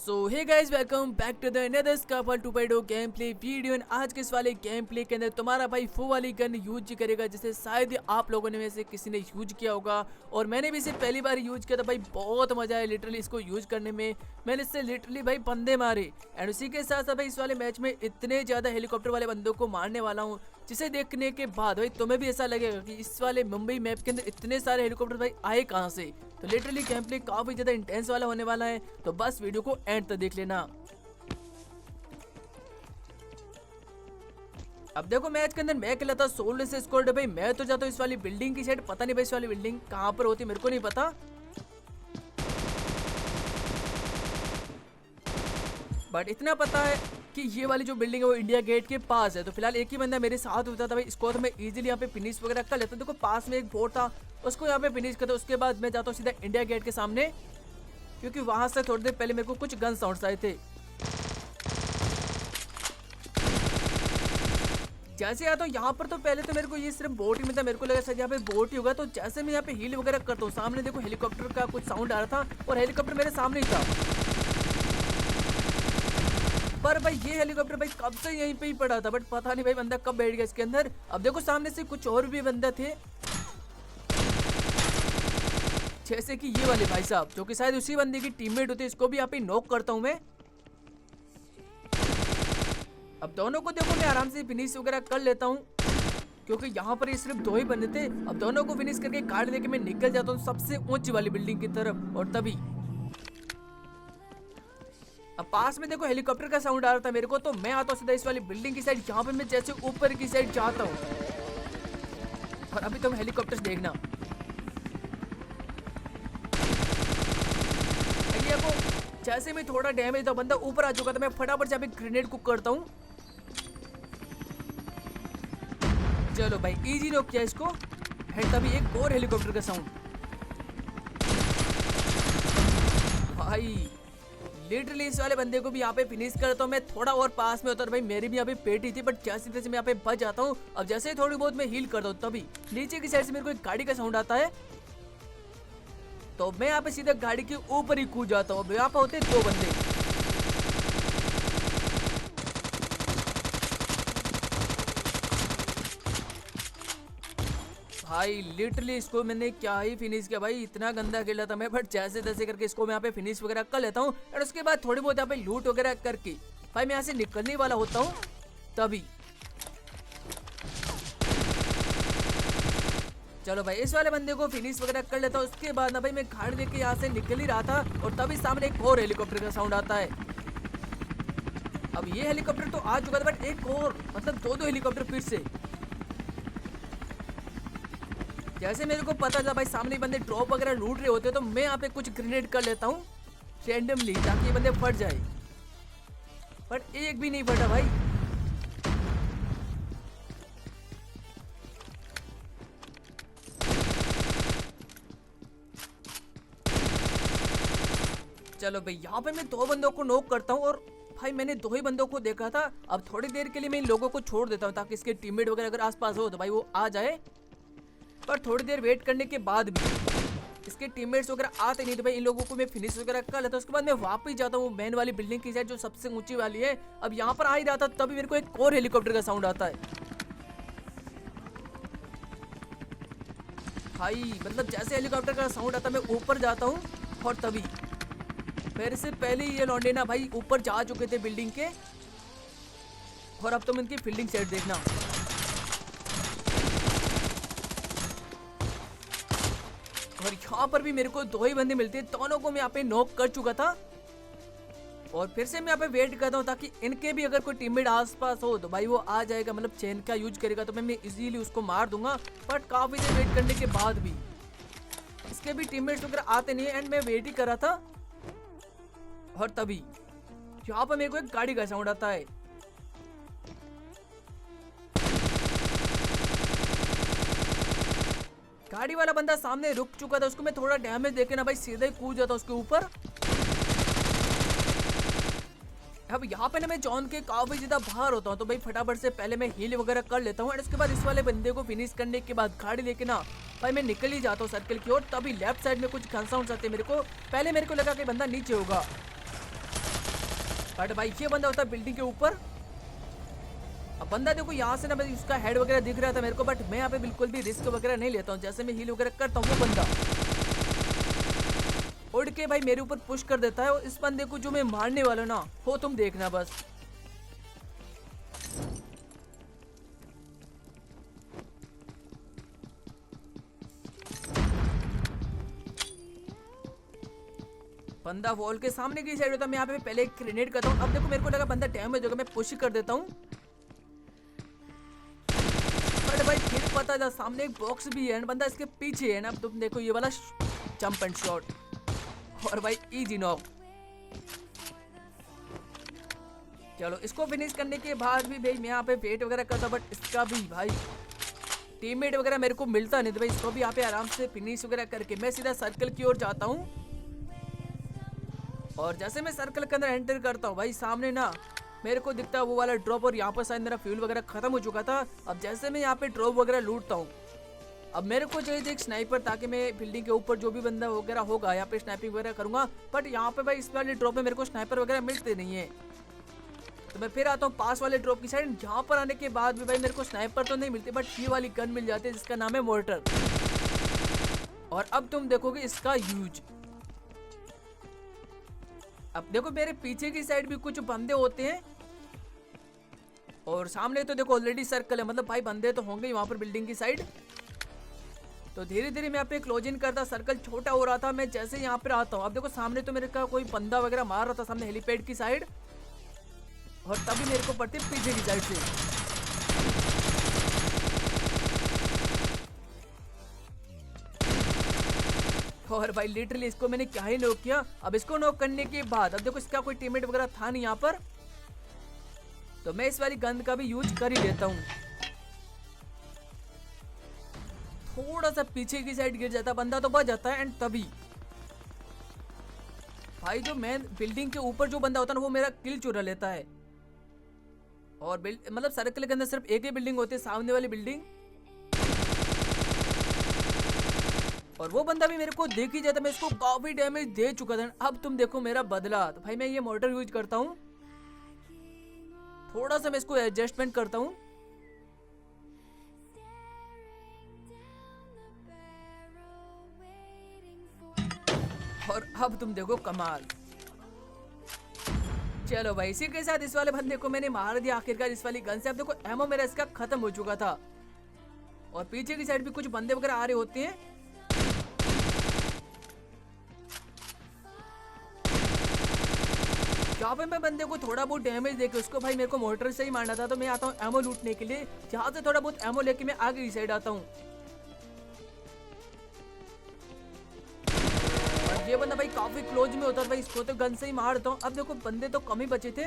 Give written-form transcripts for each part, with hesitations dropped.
So hey guys, welcome back to the another Scafall 2.0 game play video. आज के इस वाले गेम प्ले के अंदर तुम्हारा भाई फू वाली गन यूज करेगा, जिसे शायद आप लोगों ने में से किसी ने यूज किया होगा और मैंने भी इसे पहली बार यूज किया था। भाई बहुत मजा आया लिटरली इसको यूज करने में। मैंने इससे लिटरली भाई बंदे मारे एंड उसी के साथ साथ भाई इस वाले मैच में इतने ज्यादा हेलीकॉप्टर वाले बंदों को मारने वाला हूँ, जिसे देखने के बाद भाई तुम्हें भी ऐसा लगेगा कि इस वाले मुंबई मैप के अंदर इतने सारे हेलीकॉप्टर भाई आए कहां से। तो लिटरली गेम प्ले काफी ज्यादा इंटेंस वाला होने वाला है, तो बस वीडियो को एंड तक देख लेना। अब देखो मैच के अंदर मैं खेला था सोलो से स्क्वाड। भाई मैं तो जाता हूँ इस वाली बिल्डिंग की साइड, पता नहीं भाई इस वाली बिल्डिंग कहाँ पर होती मेरे को नहीं पता, बट इतना पता है कि ये वाली जो बिल्डिंग है वो इंडिया गेट के पास है। तो फिलहाल एक ही बंदा मेरे साथ होता था भाई, इसको तो मैं इजीली यहाँ पे फिनिश वगैरह कर लेता हूँ। देखो पास में एक बोर्ड था, उसको यहाँ पे फिनिश करता हूँ। उसके बाद मैं जाता हूँ सीधा इंडिया गेट के सामने, क्योंकि वहां से थोड़ी देर पहले मेरे को कुछ गन साउंड्स आए थे। जैसे आता हूँ यहाँ पर तो पहले तो मेरे को ये सिर्फ बोट ही मिलता, मेरे को लगा शायद यहाँ पे बोट ही होगा। तो जैसे मैं यहाँ पे हील वगैरह करता हूँ, सामने देखो हेलीकॉप्टर का कुछ साउंड आ रहा था और हेलीकॉप्टर मेरे सामने ही था। पर भाई ये हेलीकॉप्टर भाई कब से यहीं पे ही पड़ा था, बट पता नहीं भाई बंदा कब बैठ गया इसके अंदर। अब देखो सामने से कुछ और भी बंदे थे, जैसे कि ये वाले भाई साहब, जो कि शायद उसी बंदे की टीममेट होती है। इसको भी यहाँ पे नॉक करता हूँ मैं। अब दोनों को देखो मैं आराम से फिनिश वगैरह कर लेता हूँ, क्योंकि यहाँ पर ये सिर्फ दो ही बंदे थे। अब दोनों को फिनिश करके कार्ड लेके मैं निकल जाता हूँ सबसे ऊंची वाली बिल्डिंग की तरफ। और तभी अब पास में देखो हेलीकॉप्टर का साउंड आ रहा था मेरे को, तो मैं आता हूँ सीधा इस वाली बिल्डिंग की साइड, जहाँ पे मैं जैसे ऊपर की साइड जाता हूँ। और अभी तुम हेलीकॉप्टर देखना, वो जैसे मैं थोड़ा डैमेज था, बंदा ऊपर आ चुका था, मैं फटाफट से ग्रेनेड कुक करता हूँ। चलो भाई इजी नॉक किया इसको। एंड तभी एक और हेलीकॉप्टर का साउंड। भाई लिटरली इस वाले बंदे को भी यहाँ पे फिनिश करता हूँ मैं। थोड़ा और पास में होता है भाई, मेरी भी यहाँ पे पेटी थी, बट जैसे जैसे मैं यहाँ पे बच जाता हूँ। अब जैसे ही थोड़ी बहुत मैं हील करता हूँ, तभी नीचे की साइड से मेरे को एक गाड़ी का साउंड आता है। तो मैं यहाँ पे सीधा गाड़ी के ऊपर ही कूद जाता हूँ। यहाँ पे होते दो बंदे। भाई लिटरली इसको मैंने क्या ही फिनिश किया भाई, इतना गंदा खेला था मैं, बट जैसे तैसे करके इसको मैं यहाँ पे फिनिश वगैरह कर लेता हूँ। और उसके बाद थोड़ी बहुत यहाँ पे लूट वगैरह करके भाई मैं यहाँ से निकलने वाला होता हूँ। तभी चलो भाई इस वाले बंदे को फिनिश वगैरह कर लेता हूँ। उसके बाद ना भाई मैं गाड़ी लेके यहाँ से निकल ही रहा था, और तभी सामने एक और हेलीकॉप्टर का साउंड आता है। अब ये हेलीकॉप्टर तो आ चुका था, बट एक और मतलब दो हेलीकॉप्टर फिर से। जैसे मेरे को पता था भाई सामने बंदे ड्रॉप वगैरह लूट रहे होते, तो मैं यहाँ पे कुछ ग्रेनेड कर लेता हूँ रैंडमली, ताकि ये बंदे फट जाए। बट एक भी नहीं फटा भाई। चलो भाई यहाँ पे मैं दो बंदों को नॉक करता हूँ, और भाई मैंने दो ही बंदों को देखा था। अब थोड़ी देर के लिए मैं इन लोगों को छोड़ देता हूँ, ताकि इसके टीममेट वगैरह अगर आसपास हो तो भाई वो आ जाए। पर थोड़ी देर वेट करने के बाद भी इसके टीममेट्स वगैरह आते नहीं, तो भाई इन लोगों को मैं फिनिश वगैरह कर लेता हूँ। उसके बाद मैं वापस जाता हूँ मेन वाली बिल्डिंग की साइड, जो सबसे ऊंची वाली है। अब यहाँ पर आ ही रहा था, तभी मेरे को एक और हेलीकॉप्टर का साउंड आता है। भाई मतलब जैसे हेलीकॉप्टर का साउंड आता है मैं ऊपर जाता हूँ, और तभी मेरे से पहले ये लौंडे ना भाई ऊपर जा चुके थे बिल्डिंग के। और अब तुम इनकी फील्डिंग सेट देखना। और यहाँ पर भी मेरे को दो ही बंदे मिलते हैं, दोनों को मैं यहाँ पे नॉक कर चुका था। और फिर से मैं यहाँ पे वेट करता हूँ, ताकि इनके भी अगर कोई टीममेट आसपास हो तो भाई वो आ जाएगा, मतलब चेन का यूज करेगा, तो मैं इजीली उसको मार दूंगा। बट काफी देर वेट करने के बाद भी इसके भी टीममेट्स वगैरह आते नहीं है, एंड मैं वेट ही कर रहा था। और तभी यहाँ पर मेरे को एक गाड़ी का साउंड आता है। गाड़ी वाला बंदा सामने रुक चुका था, उसको मैं थोड़ा डैमेज देके ना भाई सीधा ही कूद जाता उसके ऊपर। अब यहाँ पे ना मैं जॉन के काफी ज्यादा बाहर होता हूँ, तो भाई फटाफट से पहले मैं हील वगैरह कर लेता हूँ। और उसके बाद इस वाले बंदे को फिनिश करने के बाद गाड़ी लेके ना भाई मैं निकल ही जाता हूँ सर्कल की ओर। तभी लेफ्ट साइड में कुछ गन साउंड्स आते हैं मेरे को। पहले मेरे को लगा कि बंदा नीचे होगा, बट भाई ये बंदा होता है बिल्डिंग के ऊपर। अब बंदा देखो यहाँ से ना भाई उसका हेड वगैरह दिख रहा था मेरे को, बट मैं यहाँ पे बिल्कुल भी रिस्क वगैरह नहीं लेता हूँ। जैसे मैं हील वगैरह करता हूँ वो बंदा उड़ के भाई मेरे ऊपर पुश कर देता है। और इस बंदे को जो मैं मारने वाला ना हो तुम देखना बस। बंदा वॉल के सामने की साइड होता है। मैं यहाँ पे पहले एक ग्रेनेड करता हूँ। अब देखो मेरे को लगा बंदा डैमेज होगा, मैं पुश कर देता हूँ। बट भाई फिर पता था सामने एक बॉक्स भी है, बंदा इसके पीछे है ना। अब तुम देखो ये वाला जंप एंड शॉट और भाई इजी नॉक। चलो इसको फिनिश करने के बाद भी भाई मैं यहाँ पे वेट वगैरह करता, बट इसका भी भाई टीममेट वगैरह मेरे को मिलता नहीं। तो भाई इसको भी यहाँ पे आराम से फिनिश वगैरह करके मैं सीधा सर्कल की ओर जाता हूँ। और जैसे मैं सर्कल के अंदर एंटर करता हूँ भाई सामने ना मेरे को दिखता है वो वाला ड्रॉप। और यहाँ पर शायद मेरा फ्यूल वगैरह खत्म हो चुका था। अब जैसे मैं यहाँ पे ड्रॉप वगैरह लूटता हूँ, अब मेरे को चाहिए एक स्नाइपर, ताकि मैं बिल्डिंग के ऊपर जो भी बंदा वगैरह होगा यहाँ पे स्नाइपिंग वगैरह करूंगा। बट यहाँ पे भाई इस वाले ड्रॉप में मेरे को स्नाइपर वगैरह मिलते नहीं है। तो मैं फिर आता हूँ पास वाले ड्रॉप की साइड। यहाँ पर आने के बाद भी भाई मेरे को स्नाइपर तो नहीं मिलती, बट ये वाली गन मिल जाती है जिसका नाम है मोर्टर। और अब तुम देखोगे इसका यूज। अब देखो मेरे पीछे की साइड भी कुछ बंदे होते हैं और सामने तो देखो ऑलरेडी सर्कल है, मतलब भाई बंदे तो होंगे वहां पर बिल्डिंग की साइड। तो धीरे धीरे मैं यहाँ पे क्लोज इन करता, सर्कल छोटा हो रहा था। मैं जैसे यहाँ पे आता हूँ, अब देखो सामने तो मेरे का कोई बंदा वगैरह मार रहा था सामने हेलीपैड की साइड। और तभी मेरे को पड़ते पीछे की साइड से। और भाई लिटरली इसको मैंने क्या ही नॉक किया। अब इसको नॉक करने के बाद अब देखो इसका कोई टीममेट वगैरह था नहीं यहाँ पर, तो मैं इस वाली गन का भी यूज कर ही लेता हूँ। थोड़ा सा पीछे की साइड गिर जाता बंदा तो बच जाता है। एंड तभी भाई जो मैं बिल्डिंग के ऊपर जो बंदा होता है ना वो मेरा किल चुरा लेता है। और मतलब सर्कल के अंदर सिर्फ एक ही बिल्डिंग होती है, सामने वाली बिल्डिंग। और वो बंदा भी मेरे को देख ही जाता, मैं इसको काफी डैमेज दे चुका था। अब तुम देखो मेरा बदला। तो भाई मैं ये मोटर यूज करता हूँ, थोड़ा सा मैं इसको एडजस्टमेंट करता हूँ। और अब तुम देखो कमाल। चलो भाई इसी के साथ इस वाले बंदे को मैंने मार दिया आखिरकार इस वाली गन से। अब देखो एमो मेरा इसका खत्म हो चुका था। और पीछे की साइड भी कुछ बंदे वगैरह आ रहे होते हैं। यहाँ पे मैं बंदे को थोड़ा बहुत डैमेज देके उसको भाई मेरे को मोटर से ही मारना था। तो मैं आता हूँ एमो लूटने के लिए, जहाँ से थोड़ा बहुत एमो लेके मैं आगे की साइड आता हूँ। और ये बंदा भाई काफी क्लोज में होता है, भाई इसको तो गन से ही मारता हूँ। अब देखो बंदे तो कम ही बचे थे,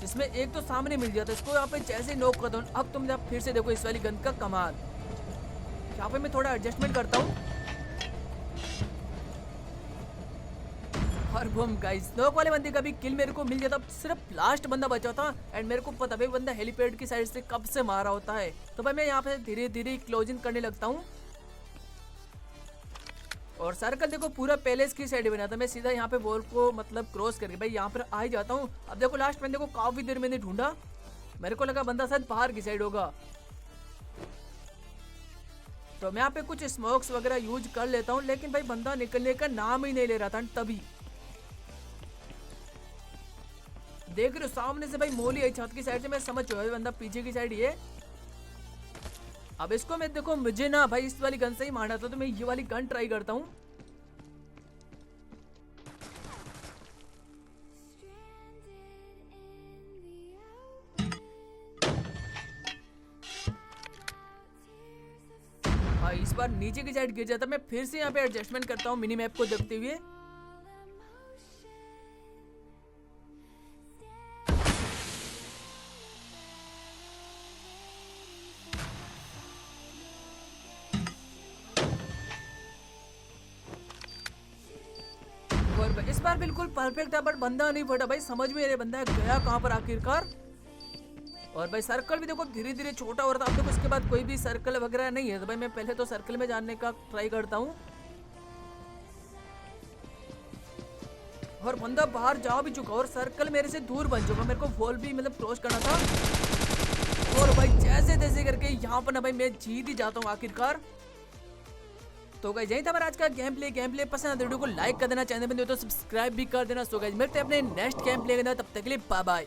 जिसमें एक तो सामने मिल जाता है। इसको यहाँ पे जैसे नॉक करता हूँ। अब तुम फिर से देखो इस वाली गन का कमाल। यहाँ पे मैं थोड़ा एडजस्टमेंट करता हूँ। और बम गाइस नॉक वाले बंदे का भी किल मेरे को मिल जाता। सिर्फ लास्ट बंदा बचा था एंड मेरे को पता भाई बंदा हेलीपैड की साइड से कब से मारा होता है। तो भाई मैं यहाँ पे धीरे धीरे क्लोजिंग करने लगता हूँ। और सर्कल देखो पूरा पैलेस की साइड बना था। मैं सीधा यहाँ पे वॉल को मतलब क्रॉस करके भाई यहाँ पर आ ही जाता हूँ। अब देखो लास्ट बंदे को काफी देर मैंने ढूंढा, मेरे को लगा बंदा शायद बाहर की साइड होगा। तो मैं यहाँ पे कुछ स्मोक्स वगैरह यूज कर लेता हूँ, लेकिन भाई बंदा निकलने का नाम ही नहीं ले रहा था। तभी देख रहे हो सामने से भाई मोली आई छत की साइड से, मैं समझ चुका बंदा पीछे की साइड ये। अब इसको मैं देखो मुझे ना भाई इस वाली गन से ही मारना था, तो मैं ये वाली गन ट्राई करता हूँ। भाई इस बार नीचे की साइड गिर जाता। मैं फिर से यहाँ पे एडजस्टमेंट करता हूँ मिनी मैप को देखते हुए। इस बार बिल्कुल परफेक्ट था, बट बंदा नहीं फटा भाई। समझ में ये बंदा गया कहां पर आखिरकार। और भाई सर्कल भी देखो धीरे धीरे छोटा हो रहा था। अब देखो इसके बाद कोई भी सर्कल वगैरह नहीं है, तो भाई मैं पहले तो सर्कल में जाने का ट्राई करता हूँ। और बंदा बाहर जा भी चुका और सर्कल मेरे से दूर बन चुका। मेरे को वॉल भी मतलब क्रॉस करना था और भाई जैसे तैसे करके यहाँ पर ना भाई मैं जीत ही जाता हूँ आखिरकार। तो गाइस यही था मेरा आज का गेम प्ले पसंद है वीडियो को लाइक कर देना, चैनल पे तो सब्सक्राइब भी कर देना। सो गाइस मिलते हैं अपने नेक्स्ट गेम प्ले के अंदर, तब तक के लिए बाय बाय।